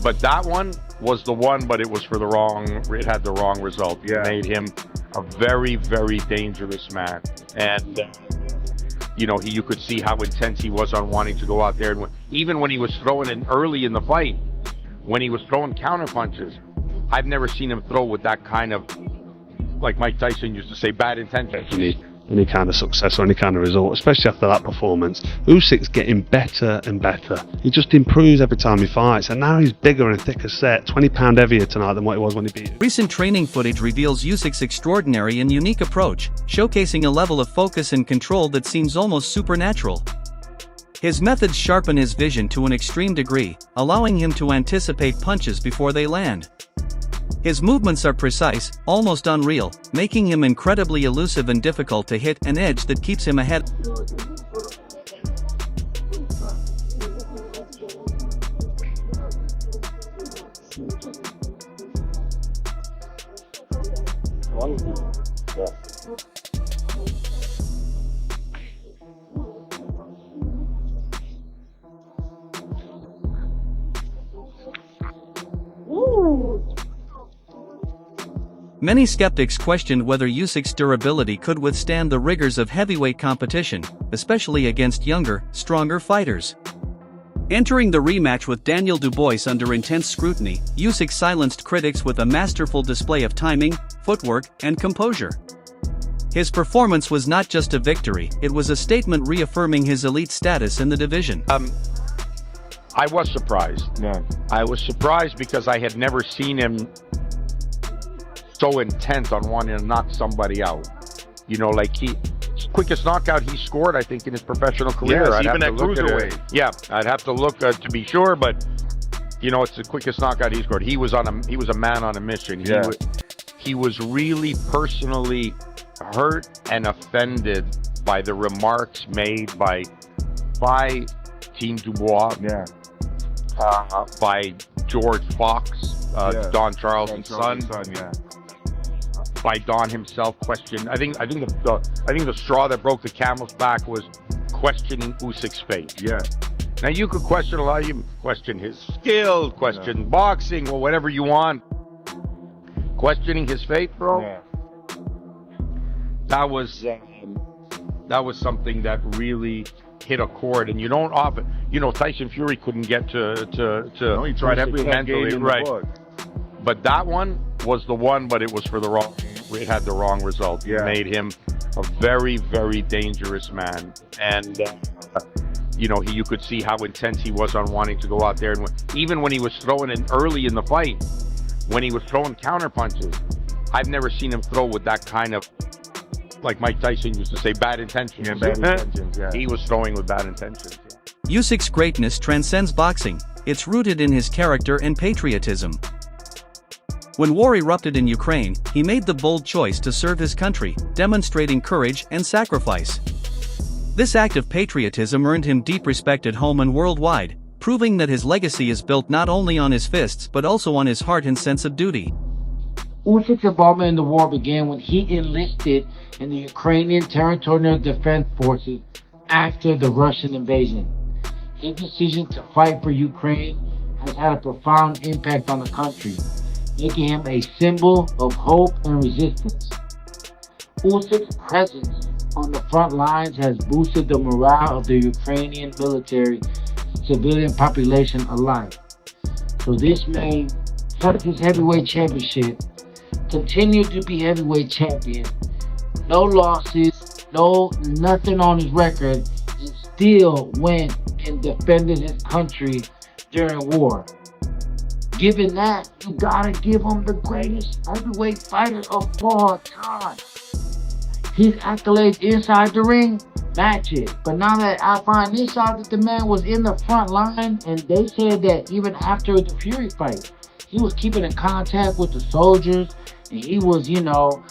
But that one was the one, but it was for the wrong, it had the wrong result. It made him a very, very dangerous man. And, you know, you could see how intense he was on wanting to go out there. And even when he was throwing in early in the fight, when he was throwing counter punches, I've never seen him throw with that kind of, like Mike Tyson used to say, bad intention. Any kind of success or any kind of result, especially after that performance. Usyk's getting better and better. He just improves every time he fights, and now he's bigger and thicker set, 20 pound heavier tonight than what he was when he beat him. Recent training footage reveals Usyk's extraordinary and unique approach, showcasing a level of focus and control that seems almost supernatural. His methods sharpen his vision to an extreme degree, allowing him to anticipate punches before they land. His movements are precise, almost unreal, making him incredibly elusive and difficult to hit, an edge that keeps him ahead. Many skeptics questioned whether Usyk's durability could withstand the rigors of heavyweight competition, especially against younger, stronger fighters. Entering the rematch with Daniel Dubois under intense scrutiny, Usyk silenced critics with a masterful display of timing, footwork, and composure. His performance was not just a victory, it was a statement reaffirming his elite status in the division. I was surprised. Yeah. I was surprised because I had never seen him so intent on wanting to knock somebody out. You know, like quickest knockout he scored, I think, in his professional career. Yes, I'd even have at to look cruiserweight. at it. Yeah, I'd have to look to be sure, but you know, it's the quickest knockout he scored. He was a man on a mission. He was really personally hurt and offended by the remarks made by Team Dubois, by George Fox, Don Charles's son. By Don himself questioned. I think the straw that broke the camel's back was questioning Usyk's fate. Yeah. Now you could question a lot. You question his skill, question boxing, or whatever you want. Questioning his fate, bro. Yeah. That was something that really hit a chord, and you don't often. You know, Tyson Fury couldn't get to. No, he tried every mentally, right. But that one was the one, but it was for the wrong. It had the wrong result. It made him a very, very dangerous man. And, you know, you could see how intense he was on wanting to go out there. And even when he was throwing in early in the fight, when he was throwing counter punches, I've never seen him throw with that kind of, like Mike Tyson used to say, bad intentions. Yeah, bad intentions, yeah. He was throwing with bad intentions. Usyk's greatness transcends boxing. It's rooted in his character and patriotism. When war erupted in Ukraine, he made the bold choice to serve his country, demonstrating courage and sacrifice. This act of patriotism earned him deep respect at home and worldwide, proving that his legacy is built not only on his fists but also on his heart and sense of duty. Usyk's involvement in the war began when he enlisted in the Ukrainian Territorial Defense Forces after the Russian invasion. His decision to fight for Ukraine has had a profound impact on the country, making him a symbol of hope and resistance. Usyk's presence on the front lines has boosted the morale of the Ukrainian military and civilian population alike. So this man kept his heavyweight championship, continued to be heavyweight champion, no losses, nothing on his record, and still went and defended his country during war. Given that, you gotta give him the greatest heavyweight fighter of all time. His accolades inside the ring match it. But now that I find this out that the man was in the front line, and they said that even after the Fury fight, he was keeping in contact with the soldiers, and he was, you know,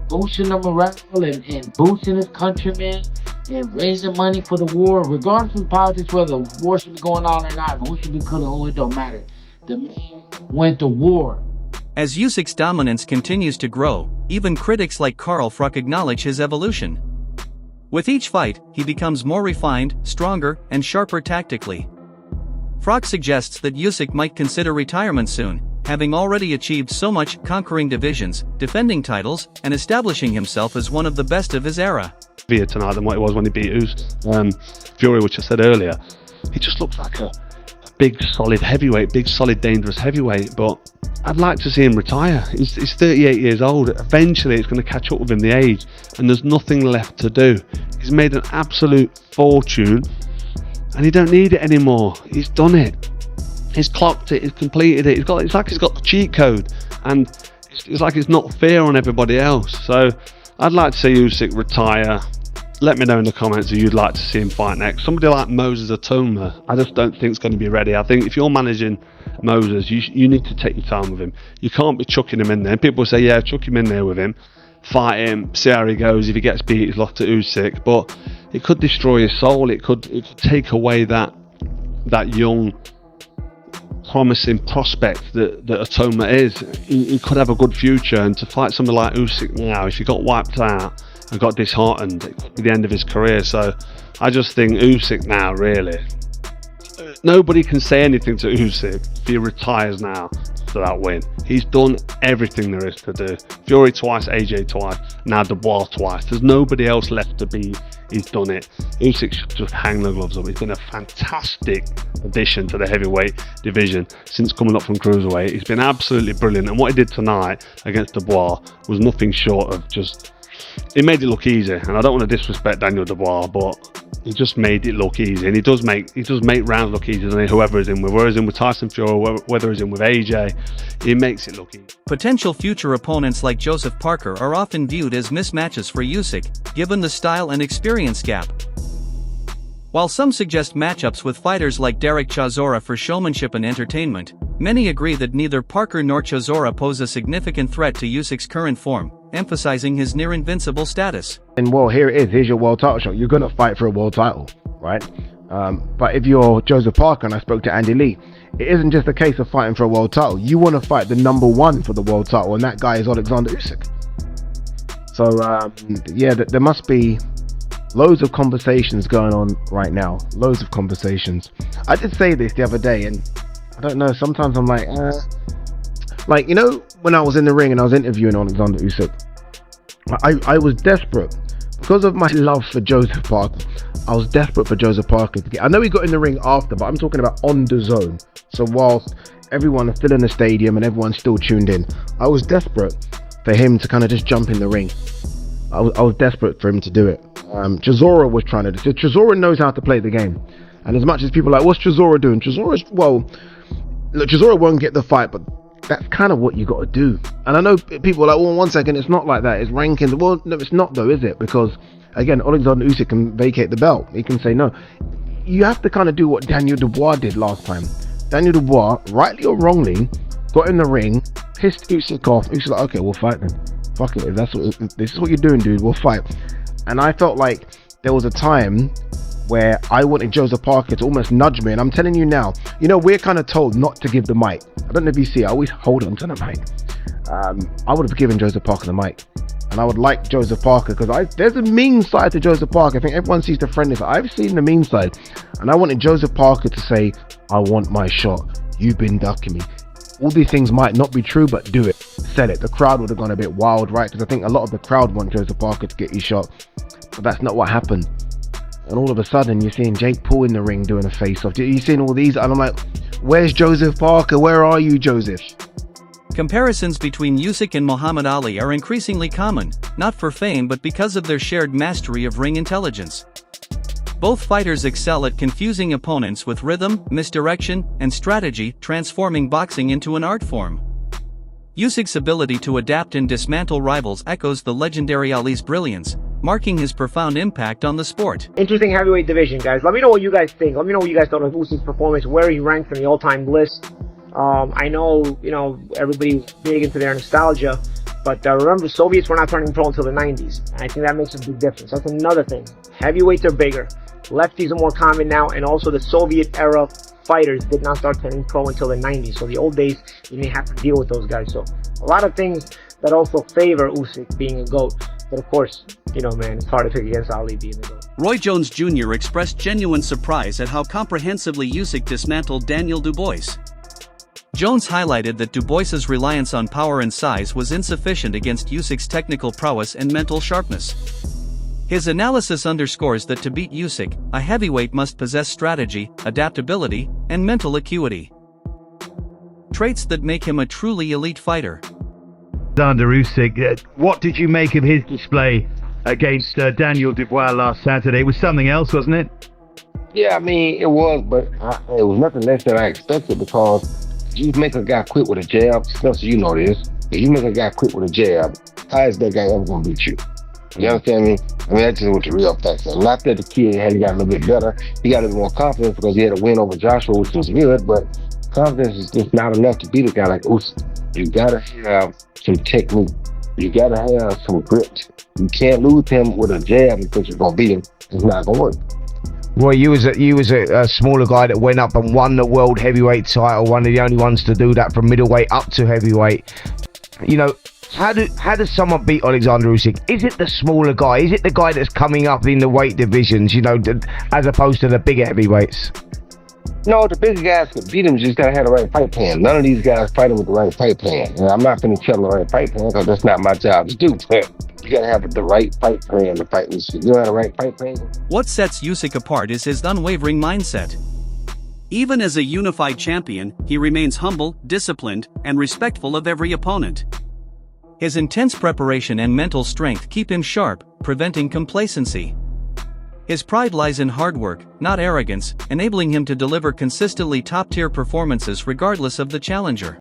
boosting the morale and boosting his countrymen and raising money for the war, regardless of politics, whether war should be going on or not, who should be killing who, it don't matter. The man went to war As Usyk's dominance continues to grow, even critics like Carl Fruck acknowledge his evolution. With each fight, he becomes more refined, stronger, and sharper tactically. Fruck suggests that Usyk might consider retirement soon, having already achieved so much, conquering divisions, defending titles, and establishing himself as one of the best of his era. Tonight than what it was when he beat Fury, which I said earlier. He just looks like a big, solid heavyweight, big, solid, dangerous heavyweight, but I'd like to see him retire. He's 38 years old. Eventually it's going to catch up with him, the age, and there's nothing left to do. He's made an absolute fortune, and he don't need it anymore. He's done it. He's clocked it. He's completed it. It's like he's got the cheat code, and it's like it's not fair on everybody else. So I'd like to see Usyk retire. Let me know in the comments who you'd like to see him fight next. Somebody like Moses Atoma, I just don't think is going to be ready. I think if you're managing Moses, you need to take your time with him. You can't be chucking him in there. People say, yeah, chuck him in there with him, fight him, see how he goes. If he gets beat, he's lost to Usyk. But it could destroy his soul. It could take away that young, promising prospect that Atoma is. He could have a good future. And to fight somebody like Usyk now, if he got wiped out and got disheartened, it could be the end of his career. So I just think Usyk now, really, nobody can say anything to Usyk if he retires now for that win. He's done everything there is to do. Fury twice, AJ twice, now Dubois twice. There's nobody else left to be. He's done it. Usyk should just hang the gloves up. He's been a fantastic addition to the heavyweight division since coming up from cruiserweight. He's been absolutely brilliant, and what he did tonight against Dubois was nothing short of just, it made it look easy. And I don't want to disrespect Daniel Dubois, but he just made it look easy, and he does make rounds look easy, doesn't he? Whoever is in with, whether he's in with Tyson Fury, whether he's in with AJ, he makes it look easy. Potential future opponents like Joseph Parker are often viewed as mismatches for Usyk, given the style and experience gap. While some suggest matchups with fighters like Derek Chisora for showmanship and entertainment, many agree that neither Parker nor Chisora pose a significant threat to Usyk's current form, emphasizing his near-invincible status. And well, here it is. Here's your world title shot. You're going to fight for a world title, right? But if you're Joseph Parker, and I spoke to Andy Lee, it isn't just a case of fighting for a world title. You want to fight the #1 for the world title, and that guy is Oleksandr Usyk. So, yeah, there must be loads of conversations going on right now. Loads of conversations. I did say this the other day, and I don't know, sometimes I'm like, you know, when I was in the ring and I was interviewing Oleksandr Usyk, I was desperate. Because of my love for Joseph Parker, I was desperate for Joseph Parker to get, I know he got in the ring after, but I'm talking about on the zone. So whilst everyone is still in the stadium and everyone's still tuned in, I was desperate for him to kind of just jump in the ring. I was desperate for him to do it. Chisora was trying to do it. Chisora knows how to play the game. And as much as people are like, what's Chisora doing? Chisora won't get the fight, but that's kind of what you got to do. And I know people are like, well, 1 second, it's not like that. It's rankings. Well, no, it's not though, is it? Because, again, Oleksandr Usyk can vacate the belt. He can say no. You have to kind of do what Daniel Dubois did last time. Daniel Dubois, rightly or wrongly, got in the ring, pissed Usyk off. Usyk's like, okay, we'll fight then. Fuck it. If this is what you're doing, dude, we'll fight. And I felt like there was a time where I wanted Joseph Parker to almost nudge me, and I'm telling you now, you know, we're kind of told not to give the mic. I don't know if you see, I always hold on to the mic. I would have given Joseph Parker the mic, and I would like Joseph Parker, because there's a mean side to Joseph Parker. I think everyone sees the friendly side. I've seen the mean side, and I wanted Joseph Parker to say, I want my shot. You've been ducking me. All these things might not be true, but do it. Sell it. The crowd would have gone a bit wild, right? Because I think a lot of the crowd want Joseph Parker to get his shot, but that's not what happened. And all of a sudden, you're seeing Jake Paul in the ring doing a face-off. You're seeing all these, and I'm like, where's Joseph Parker? Where are you, Joseph? Comparisons between Usyk and Muhammad Ali are increasingly common, not for fame but because of their shared mastery of ring intelligence. Both fighters excel at confusing opponents with rhythm, misdirection, and strategy, transforming boxing into an art form. Usyk's ability to adapt and dismantle rivals echoes the legendary Ali's brilliance, marking his profound impact on the sport. Interesting heavyweight division, guys. Let me know what you guys think. Let me know what you guys thought of Usyk's performance, where he ranks in the all-time list. I know, everybody's big into their nostalgia, but remember, Soviets were not turning pro until the 90s, and I think that makes a big difference. That's another thing. Heavyweights are bigger. Lefties are more common now, and also the Soviet era fighters did not start turning pro until the 90s. So the old days, you didn't have to deal with those guys. So a lot of things that also favor Usyk being a GOAT. But of course, you know, man, it's hard to pick against Ali being the GOAT. Roy Jones Jr. expressed genuine surprise at how comprehensively Usyk dismantled Daniel Dubois. Jones highlighted that Dubois's reliance on power and size was insufficient against Usyk's technical prowess and mental sharpness. His analysis underscores that to beat Usyk, a heavyweight must possess strategy, adaptability, and mental acuity. Traits that make him a truly elite fighter. Oleksandr Usyk, what did you make of his display against Daniel Dubois last Saturday? It was something else, wasn't it? Yeah, I mean, it was, but it was nothing less than I expected, because you make a guy quit with a jab, Spencer, you know this. If you make a guy quit with a jab, how is that guy ever going to beat you? You understand me? I mean, that's just what the real facts are. Not that the kid had got a little bit better. He got a little more confidence because he had a win over Joshua, which was good, but confidence is just not enough to beat a guy like Usyk. You got to have some technique. You got to have some grit. You can't lose him with a jab because you're going to beat him. It's not going to work. Roy, you was a smaller guy that went up and won the world heavyweight title, one of the only ones to do that from middleweight up to heavyweight. You know, how does someone beat Oleksandr Usyk? Is it the smaller guy? Is it the guy that's coming up in the weight divisions, you know, as opposed to the bigger heavyweights? No, the bigger guys could beat him, just gotta have the right fight plan. None of these guys fight him with the right fight plan. And I'm not gonna tell them the right fight plan because that's not my job to do. But you gotta have the right fight plan to fight Usyk. You don't have the right fight plan. What sets Usyk apart is his unwavering mindset. Even as a unified champion, he remains humble, disciplined, and respectful of every opponent. His intense preparation and mental strength keep him sharp, preventing complacency. His pride lies in hard work, not arrogance, enabling him to deliver consistently top-tier performances regardless of the challenger.